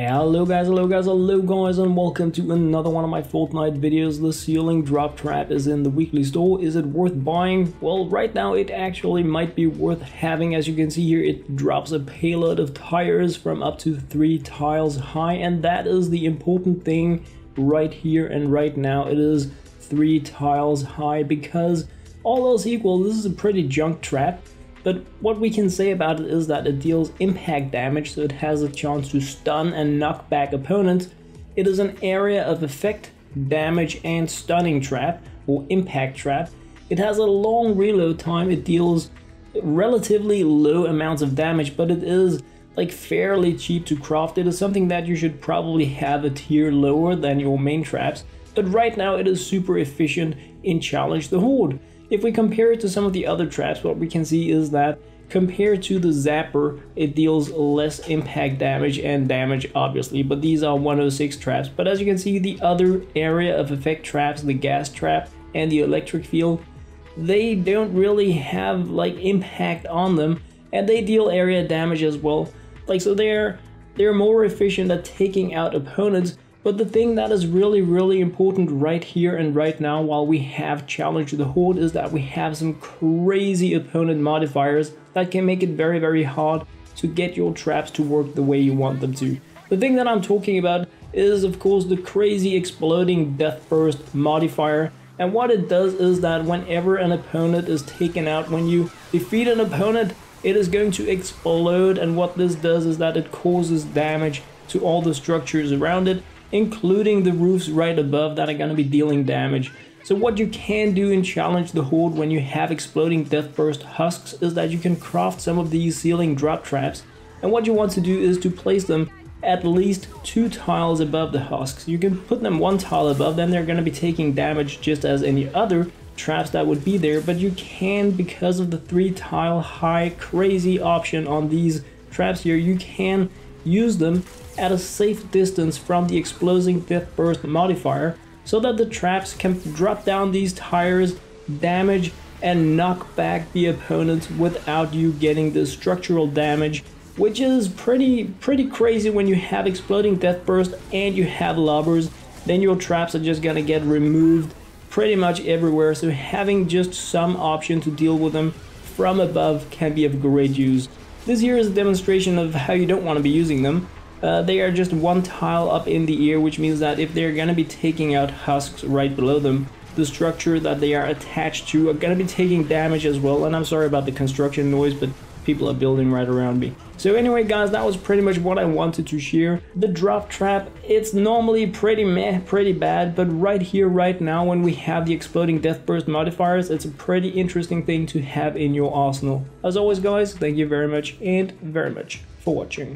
Hello guys, and welcome to another one of my FortNite videos. The ceiling drop trap is in the weekly store. Is it worth buying? Well, right now it actually might be worth having. As you can see here, it drops a payload of tires from up to 3 tiles high, and that is the important thing right here and right now. It is 3 tiles high because all else equal, this is a pretty junk trap. But what we can say about it is that it deals impact damage, so it has a chance to stun and knock back opponents. It is an area of effect, damage and stunning trap, or impact trap. It has a long reload time, it deals relatively low amounts of damage, but it is like fairly cheap to craft. It is something that you should probably have a tier lower than your main traps, but right now it is super efficient in Challenge the Horde. If we compare it to some of the other traps, what we can see is that compared to the Zapper, it deals less impact damage and damage obviously, but these are 106 traps. But as you can see, the other area of effect traps, the gas trap and the electric field, they don't really have like impact on them, and they deal area damage as well. Like, so they're more efficient at taking out opponents. But the thing that is really important right here and right now while we have Challenge the Horde is that we have some crazy opponent modifiers that can make it very hard to get your traps to work the way you want them to. The thing that I'm talking about is of course the crazy exploding deathburst modifier, and what it does is that whenever an opponent is taken out, when you defeat an opponent, it is going to explode, and what this does is that it causes damage to all the structures around it, including the roofs right above that are going to be dealing damage. So what you can do in Challenge the Horde when you have exploding deathburst husks is that you can craft some of these ceiling drop traps, and what you want to do is to place them at least 2 tiles above the husks. You can put them 1 tile above, then they're going to be taking damage just as any other traps that would be there, but you can, because of the 3 tile high crazy option on these traps here, you can use them at a safe distance from the exploding deathburst modifier, so that the traps can drop down these tires, damage and knock back the opponents without you getting the structural damage, which is pretty crazy when you have exploding deathburst and you have lobbers. Then your traps are just gonna get removed pretty much everywhere, so having just some option to deal with them from above can be of great use. This here is a demonstration of how you don't want to be using them. They are just 1 tile up in the air, which means that if they're going to be taking out husks right below them, the structure that they are attached to are going to be taking damage as well. And I'm sorry about the construction noise, but people are building right around me. So anyway guys, that was pretty much what I wanted to share. The drop trap, it's normally pretty meh, pretty bad, but right here, right now, when we have the exploding deathburst modifiers, it's a pretty interesting thing to have in your arsenal. As always guys, thank you very much for watching.